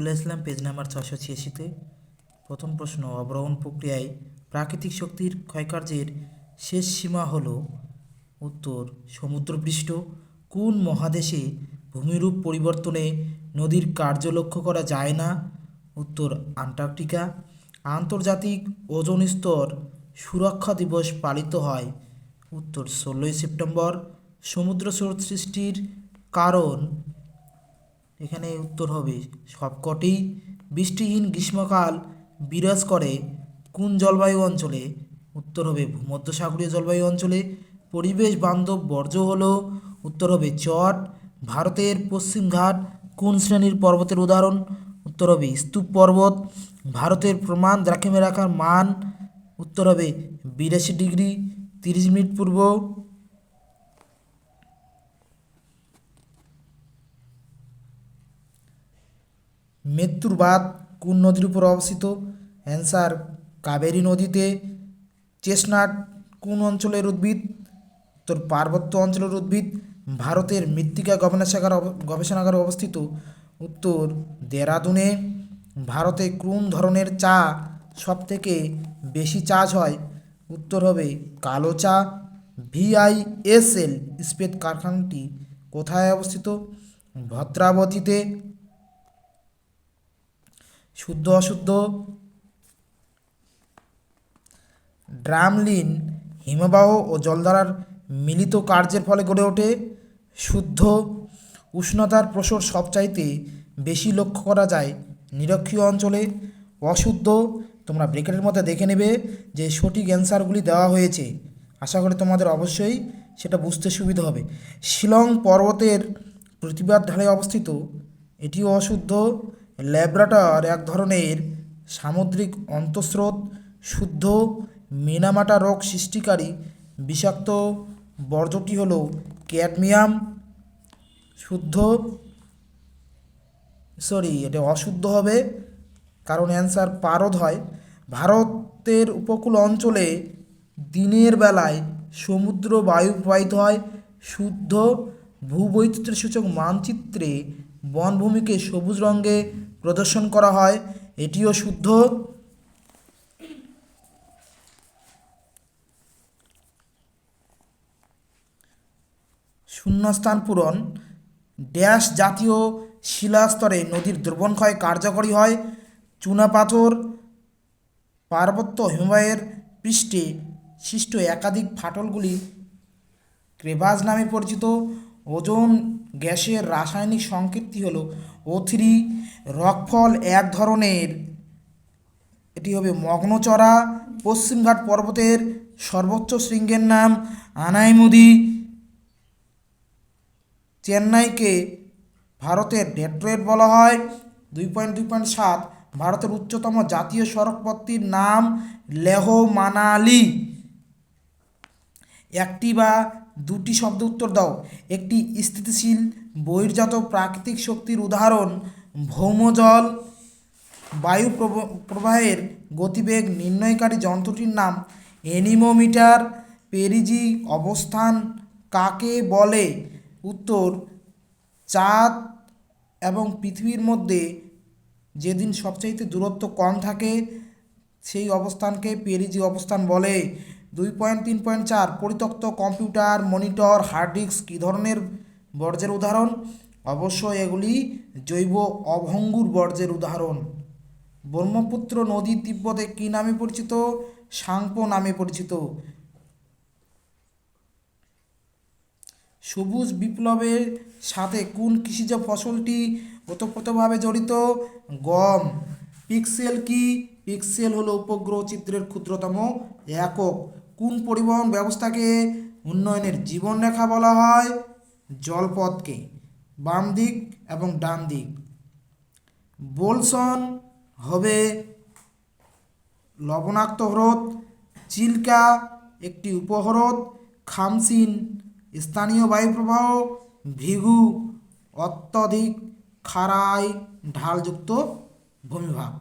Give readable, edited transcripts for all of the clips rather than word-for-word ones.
চলে আসলাম page number 686-তে। প্রথম প্রশ্ন, অবরোহণ প্রক্রিয়ায় প্রাকৃতিক শক্তির ক্ষয়কার্যের শেষ সীমা হল? উত্তর, সমুদ্রপৃষ্ঠ। কোন মহাদেশে ভূমিরূপ পরিবর্তনে নদীর কার্য লক্ষ্য করা যায় না? উত্তর, আন্টার্কটিকা। আন্তর্জাতিক ওজোন স্তর সুরক্ষা দিবস পালিত হয়? উত্তর, 16ই সেপ্টেম্বর। সমুদ্র স্রোত সৃষ্টির কারণ? এখানে উত্তর হবে সবকটি। বৃষ্টিহীন গ্রীষ্মকাল বিরাজ করে কোন জলবায়ু অঞ্চলে? উত্তর হবে ভূমধ্যসাগরীয় জলবায়ু অঞ্চলে। পরিবেশ বান্ধব বর্জ্য হলো? উত্তর হবে চট। ভারতের পশ্চিমঘাট কোন শ্রেণীর পর্বতের উদাহরণ? উত্তর হবে স্তূপ পর্বত। ভারতের প্রমাণ দ্রাঘিমারেখার মান? উত্তর হবে 82 ডিগ্রি 30 মিনিট পূর্ব। মৃত্যুর বাঁধ কোন নদীর উপর অবস্থিত? অ্যান্সার, কাবেরী নদীতে। চেস্টনাট কোন অঞ্চলের উদ্ভিদ? উত্তর, পার্বত্য অঞ্চলের উদ্ভিদ। ভারতের মৃত্তিকা গবেষণাগার অবস্থিত? উত্তর, দেরাদুনে। ভারতে কোন ধরনের চা সবথেকে বেশি চাষ হয়? উত্তর হবে কালো চা। VISL ইস্পাত কারখানাটি কোথায় অবস্থিত? ভদ্রাবতীতে। শুদ্ধ অশুদ্ধ? ড্রামলিন হিমবাহ ও জলধারার মিলিত কার্যের ফলে গড়ে ওঠে? শুদ্ধ। উষ্ণতার প্রসর সবচাইতে বেশি লক্ষ্য করা যায় নিরক্ষীয় অঞ্চলে? অশুদ্ধ। তোমরা ব্রেকেটের মধ্যে দেখে নেবে যে সঠিক অ্যান্সারগুলি দেওয়া হয়েছে। আশা করি তোমাদের অবশ্যই সেটা বুঝতে সুবিধা হবে। শিলং পর্বতের প্রতিবাদ ঢালে অবস্থিত? এটিও অশুদ্ধ। ল্যাব্রাডর এক ধরনের সামুদ্রিক অন্তঃস্রোত? শুদ্ধ। মিনামাটা রোগ সৃষ্টিকারী বিষাক্ত বর্জ্যটি হল ক্যাডমিয়াম। শুদ্ধ। এটা অশুদ্ধ হবে, কারণ অ্যান্সার পারদ হয়। ভারতের উপকূল অঞ্চলে দিনের বেলায় সমুদ্র বায়ু প্রবাহিত হয়? শুদ্ধ। ভূবৈচিত্র্য সূচক মানচিত্রে বনভূমিকে সবুজ রঙে প্রদর্শন করা হয়? এটিও শুদ্ধ। শূন্যস্থান পূরণ। ড্যাশ জাতীয় শিলাস্তরে নদীর দ্রবণক্ষয় কার্যকরী হয়? চুনাপাথর। পার্বত্য হিমবাহের পৃষ্ঠে সৃষ্ট একাধিক ফাটলগুলি ক্রেভাস নামে পরিচিত? ওজোন গ্যাসের রাসায়নিক সংকেতটি হল O3। রকফল এক ধরনের, এটি হবে মগ্নচড়া। পশ্চিমঘাট পর্বতের সর্বোচ্চ শৃঙ্গের নাম? আনাইমুদি। চেন্নাইকে ভারতের ডেট্রয়েট বলা হয়? 2.2.7 ভারতের উচ্চতম জাতীয় সড়কপথটির নাম? লেহ মানালি। একটি বা দুটি শব্দ উত্তর দাও। একটি স্থিতিশীল বহির্জাত প্রাকৃতিক শক্তির উদাহরণ? ভৌমজল। বায়ু প্রবাহের গতিবেগ নির্ণয়কারী যন্ত্রটির নাম? এনিমোমিটার। পেরিজি অবস্থান কাকে বলে? উত্তর, চাঁদ এবং পৃথিবীর মধ্যে যেদিন সবচাইতে দূরত্ব কম থাকে সেই অবস্থানকে পেরিজি অবস্থান বলে। 2.3.4 পরিত্যক্ত কম্পিউটার, মনিটর, হার্ড ডিস্ক কী ধরনের বর্জ্যের উদাহরণ? অবশ্যই এগুলি জৈব অভঙ্গুর বর্জ্যের উদাহরণ। ব্রহ্মপুত্র নদী তিব্বতে কী নামে পরিচিত? সাংপো নামে পরিচিত। সবুজ বিপ্লবের সাথে কোন কৃষিজ ফসলটি ওতপ্রোতভাবে জড়িত? গম। পিক্সেল কি? পিক্সেল হলো উপগ্রহ চিত্রের ক্ষুদ্রতম একক। কোন পরিবহন ব্যবস্থাকে উন্নয়নের জীবনরেখা বলা হয়? জলপথকে। বাম দিক এবং ডান দিক। বোলসন হবে লবণাক্ত হ্রদ। চিল্কা একটি উপহ্রদ। খামসিন স্থানীয় বায়ুপ্রবাহ। ভৃগু অত্যধিক খাড়াই ঢালযুক্ত ভূমিভাগ।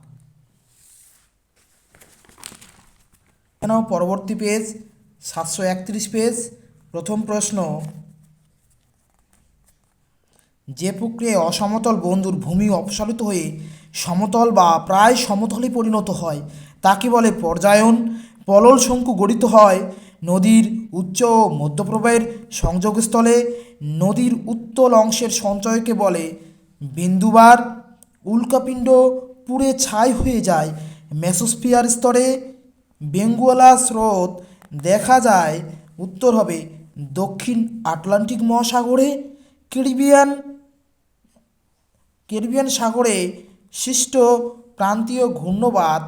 এখানেও পরবর্তী পেজ 731 পেজ। প্রথম প্রশ্ন, যে প্রক্রিয়ায় অসমতল বন্ধুর ভূমি অপসারিত হয়ে সমতল বা প্রায় সমতলে পরিণত হয় তাকে বলে পর্যায়ন। পলল শঙ্কু গঠিত হয় নদীর উচ্চ ও মধ্যপ্রবাহের সংযোগস্থলে। নদীর উত্তল অংশের সঞ্চয়কে বলে বিন্দুবার। উল্কাপিণ্ড পুড়ে ছাই হয়ে যায় মেসোস্ফিয়ার স্তরে। বেঙ্গুয়ালা স্রোত দেখা যায় উত্তর হবে দক্ষিণ আটলান্টিক মহাসাগরে। ক্যারিবিয়ান ক্যারিবিয়ান সাগরে সৃষ্ট প্রান্তীয় ঘূর্ণবাত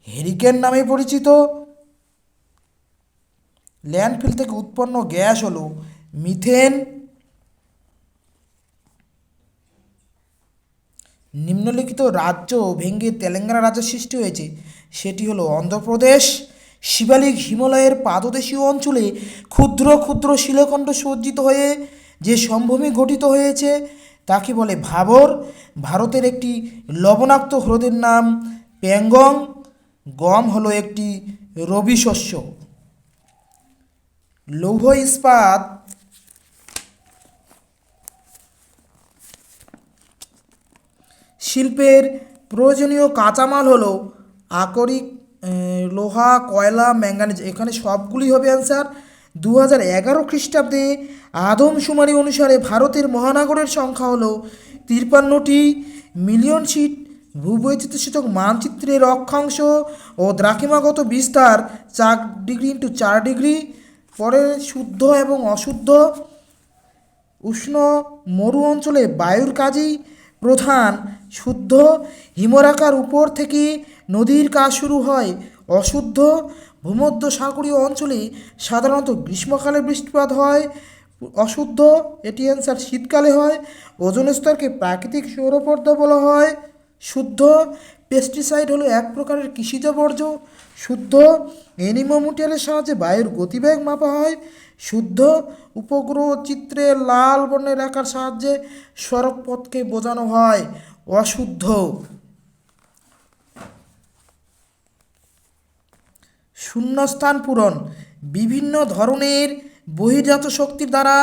হেরিকেন নামে পরিচিত। ল্যান্ডফিল থেকে উৎপন্ন গ্যাস হলো মিথেন। নিম্নলিখিত রাজ্য ভেঙে তেলেঙ্গানা রাজ্য সৃষ্টি হয়েছে, সেটি হলো অন্ধ্রপ্রদেশ। শিবালিক হিমালয়ের পাদদেশীয় অঞ্চলে ক্ষুদ্র ক্ষুদ্র শিলাখণ্ড সজ্জিত হয়ে যে সমভূমি গঠিত হয়েছে তাকে বলে ভাবর। ভারতের একটি লবণাক্ত হ্রদের নাম প্যাংগং। গম হলো একটি রবি শস্য। লৌহ ইস্পাত শিল্পের প্রয়োজনীয় কাঁচামাল হলো আকরিক, লোহা, কয়লা, ম্যাঙ্গানিজ। এখানে সবগুলি হবে অ্যান্সার। 2011 খ্রিস্টাব্দে আদমশুমারি অনুসারে ভারতের মহানগরের সংখ্যা হলো 53টি। মিলিয়ন সিট ভূবৈচিত্র্যসূচক মানচিত্রের অক্ষাংশ ও দ্রাঘিমাগত বিস্তার 4°x4°। পরে শুদ্ধ এবং অশুদ্ধ। উষ্ণ মরু অঞ্চলে বায়ুর কাজই প্রধান। শুদ্ধ, হিমরেখার উপর থেকে নদীর কাজ শুরু হয়। অশুদ্ধ, ভূমধ্য সাগরীয় অঞ্চলে সাধারণত গ্রীষ্মকালে বৃষ্টিপাত হয়। অশুদ্ধ, এটি অ্যান্সার শীতকালে হয়। ওজোন স্তরকে প্রাকৃতিক সৌরপর্দা বলা হয়। শুদ্ধ, পেস্টিসাইড হলো এক প্রকারের কৃষিজ বর্জ্য। শুদ্ধ, অ্যানিমোমিটারের সাহায্যে বায়ুর গতিবেগ মাপা হয়। শুদ্ধ, উপগ্রহ চিত্রে লাল বর্ণের রেখার সাহায্যে সড়ক পথকে বোঝানো হয়। অশুদ্ধ। শূন্যস্থান পূরণ। বিভিন্ন ধরনের বহির্জাত শক্তির দ্বারা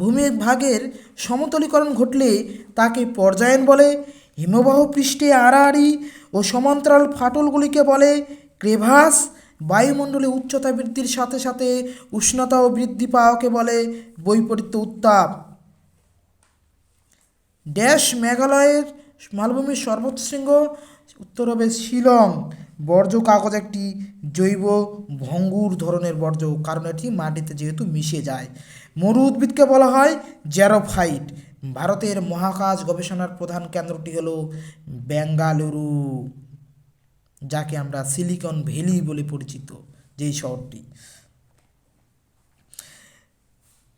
ভূমিভাগের সমতলীকরণ ঘটলে তাকে পর্যায়ন বলে। হিমবাহ পৃষ্ঠে আড়াআড়ি ও সমান্তরাল ফাটলগুলিকে বলে ক্রেভাস। বায়ুমণ্ডলে উচ্চতা বৃদ্ধির সাথে সাথে উষ্ণতাও বৃদ্ধি পাওয়াকে বলে বৈপরীত্য উত্তাপ। ড্যাশ মেঘালয়ের মালভূমির সর্বোচ্চ শৃঙ্গ, উত্তর হবে শিলং। বর্জ্য কাগজ একটি জৈব ভঙ্গুর ধরনের বর্জ্য, কারণ এটি মাটিতে যেহেতু মিশে যায়। মরু উদ্ভিদকে বলা হয় জ্যারোফাইট। ভারতের মহাকাশ গবেষণার প্রধান কেন্দ্রটি হলো বেঙ্গালুরু, যাকে আমরা সিলিকন ভ্যালি বলে পরিচিত যেই শহরটি।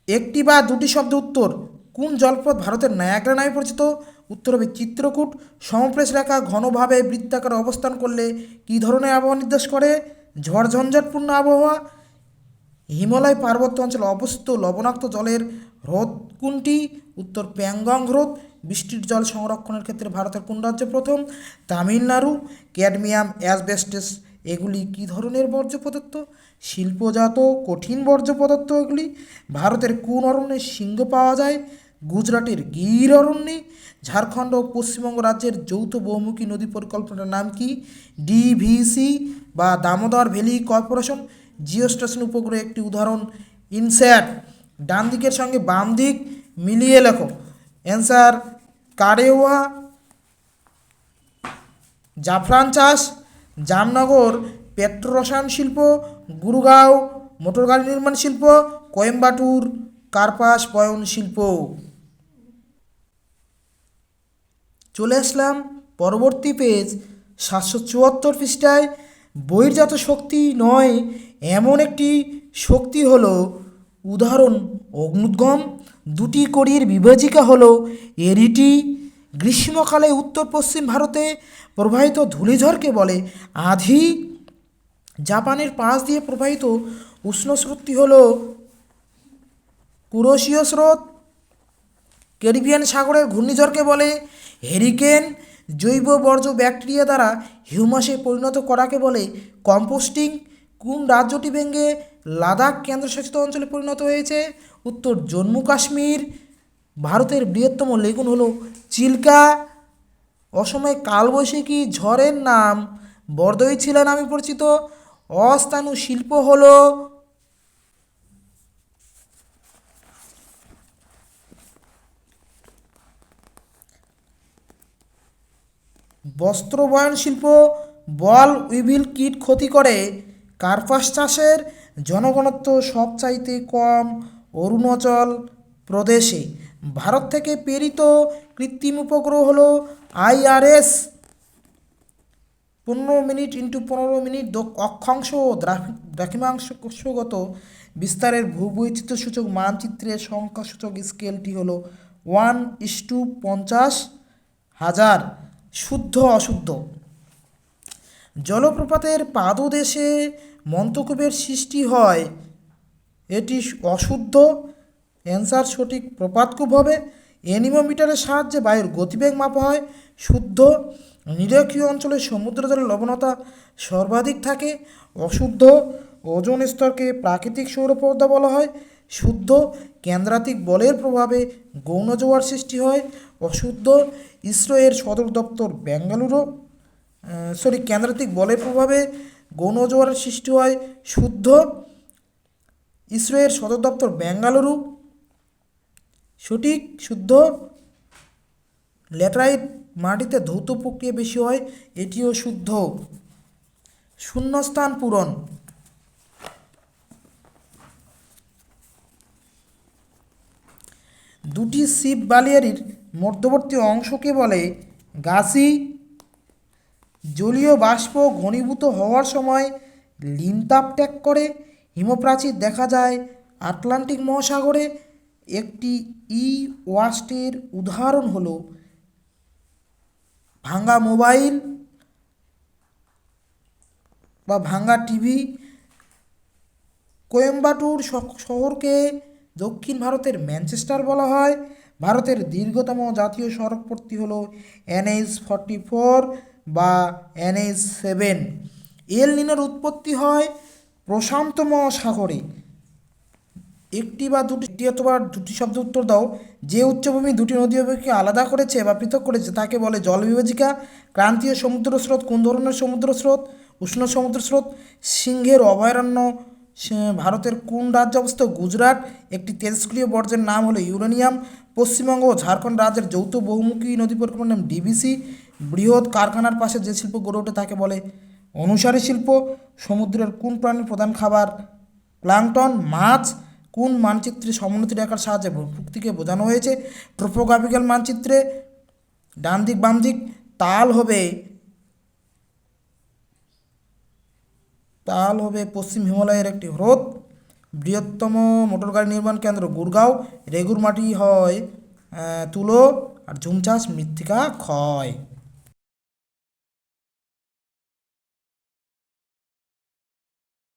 একটি বা দুটি শব্দ উত্তর। কোন জলপথ ভারতের নায়াগ্রা নামে পরিচিত? উত্তর হবে চিত্রকূট। সমপ্রেষ রেখা ঘনভাবে বৃত্তাকারে অবস্থান করলে কী ধরনের আবহাওয়া নির্দেশ করে? ঝড় ঝঞ্ঝাটপূর্ণ আবহাওয়া। হিমালয় পার্বত্য অঞ্চলে অবস্থিত লবণাক্ত জলের হ্রদ কোনটি? উত্তর প্যাংগং হ্রদ। বৃষ্টির জল সংরক্ষণের ক্ষেত্রে ভারতের কোন রাজ্য প্রথম? তামিলনাড়ু। ক্যাডমিয়াম, অ্যাসবেস্টস এগুলি কী ধরনের বর্জ্য পদার্থ? শিল্পজাত কঠিন বর্জ্য পদার্থ এগুলি। ভারতের কোন অরণ্যে সিংহ পাওয়া যায়? গুজরাটের গির অরণ্যে। ঝাড়খণ্ড ও পশ্চিমবঙ্গ রাজ্যের যৌথ বহুমুখী নদী পরিকল্পনার নাম কি? ডিভিসি বা দামোদর ভ্যালি কর্পোরেশন। জিওস্টেশন উপগ্রহ একটি উদাহরণ ইনস্যাট। ডান দিকের সঙ্গে বাম দিক মিলিয়ে লেখো। অ্যান্সার কারেওয়া। জাফরান চাষ। জামনগর পেট্রোরসায়ন শিল্প। গুরগাঁও মোটরগাড়ি নির্মাণ শিল্প। কোয়েম্বাটুর কার্পাস বয়ন শিল্প। চলে আসলাম পরবর্তী পেজ 774 পৃষ্ঠায়। বহির্জাত শক্তি নয় এমন একটি শক্তি হলো, উদাহরণ অগ্নুদ্গম। দুটি কড়ির বিভাজিকা হলো এরিটি। গ্রীষ্মকালে উত্তর পশ্চিম ভারতে প্রবাহিত ধূলিঝড়কে বলে আঁধি। জাপানের পাশ দিয়ে প্রবাহিত উষ্ণ স্রোতটি হলো কুরোশীয় স্রোত। ক্যারিবিয়ান সাগরের ঘূর্ণিঝড়কে বলে হেরিকেন। জৈব বর্জ্য ব্যাকটেরিয়া দ্বারা হিউমাসে পরিণত করাকে বলে কম্পোস্টিং। কোন রাজ্যটি ভেঙে লাদাখ কেন্দ্রশাসিত অঞ্চলে পরিণত হয়েছে? উত্তর জম্মু কাশ্মীর। ভারতের বৃহত্তম লেগুন হলো চিল্কা। অসময়ে কালবৈশাখী ঝড়ের নাম বরদই নামে পরিচিত। অস্থানু শিল্প হলো বস্ত্রবয়ন শিল্প। বল উইভিল কীট ক্ষতি করে। কার্পাস চাষের জনঘনত্ব সবচাইতে কম অরুণাচল প্রদেশে। ভারত থেকে প্রেরিত কৃত্রিম উপগ্রহ হলো IRS। 15 মিনিট ইন্টু 15 মিনিট অক্ষাংশ ও দ্রাঘিমাংশগত বিস্তারের ভূবৈচিত্র্যসূচক মানচিত্রের সংখ্যাসূচক স্কেলটি হলো 1:50,000। শুদ্ধ অশুদ্ধ। জলপ্রপাতের পাদদেশে মন্তকূপের সৃষ্টি হয়, এটি অশুদ্ধ। অ্যান্সার সঠিক, প্রপাতকূপ হবে। অ্যানিমোমিটারের সাহায্যে বায়ুর গতিবেগ মাপা হয়, শুদ্ধ। নিরক্ষীয় অঞ্চলে সমুদ্র জলের লবণতা সর্বাধিক থাকে, অশুদ্ধ। ওজোন স্তরকে প্রাকৃতিক সৌরপর্দা বলা হয়, শুদ্ধ। কেন্দ্রাতিক বলের প্রভাবে গৌণ জোয়ার সৃষ্টি হয়, অশুদ্ধ। ইসরো এর সদর দপ্তর বেঙ্গালুরু। কেন্দ্রাতিক বলের প্রভাবে গৌণ জোয়ারের সৃষ্টি হয়, শুদ্ধ। ইসরো এর সদর দপ্তর বেঙ্গালুরু, সঠিক, শুদ্ধ। ল্যাটেরাইট মাটিতে ধৌত প্রক্রিয়া বেশি হয়, এটিও শুদ্ধ। শূন্যস্থান পূরণ। দুটি শিব বালিয়ারির মধ্যবর্তী অংশকে বলে গাছি। জলীয় বাষ্প ঘনীভূত হওয়ার সময় লিনতাপ ত্যাগ করে। হিমপ্রাচীর দেখা যায় আটলান্টিক মহাসাগরে। একটি ওয়াস্টের উদাহরণ হলো ভাঙা মোবাইল বা ভাঙা টিভি। কোয়েম্বাটুর শহরকে দক্ষিণ ভারতের ম্যানচেস্টার বলা হয়। ভারতের দীর্ঘতম জাতীয় সড়কপথটি হল NH-44 বা NH-7। এল নিনোর উৎপত্তি হয় প্রশান্ত মহাসাগরে। একটি বা দুটি অথবা দুটি শব্দ উত্তর দাও। যে উচ্চভূমি দুটি নদী অভিকে আলাদা করেছে বা পৃথক করেছে তাকে বলে জলবিভাজিকা। ক্রান্তীয় সমুদ্র স্রোত কোন ধরনের সমুদ্র স্রোত? উষ্ণ সমুদ্র স্রোত। সিংহের অভয়ারণ্য ভারতের কোন রাজ্যে অবস্থিত? গুজরাট। একটি তেজস্ক্রিয় বর্জ্যের নাম হলো ইউরেনিয়াম। পশ্চিমবঙ্গ ও ঝাড়খণ্ড রাজ্যের যৌথ বহুমুখী নদী পরিক্রমার নাম DVC। বৃহৎ কারখানার পাশে যে শিল্প গড়ে ওঠে তাকে বলে অনুসারী শিল্প। সমুদ্রের কোন প্রাণীর প্রধান খাবার? প্লাঙ্কটন। মাছ কোন মানচিত্রে সমোন্নতি রেখার সাহায্যে ভূপ্রকৃতিকে বোঝানো হয়েছে? ট্রোপোগ্রাফিক্যাল মানচিত্রে। ডান দিক বাম দিক। তাল হবে পশ্চিম হিমালয়ের একটি হ্রদ। বৃহত্তম মোটরগাড়ি নির্মাণ কেন্দ্র গুরগাঁও। রেগুর মাটি হয় তুলো আর ঝুম চাষ মৃত্তিকা ক্ষয়।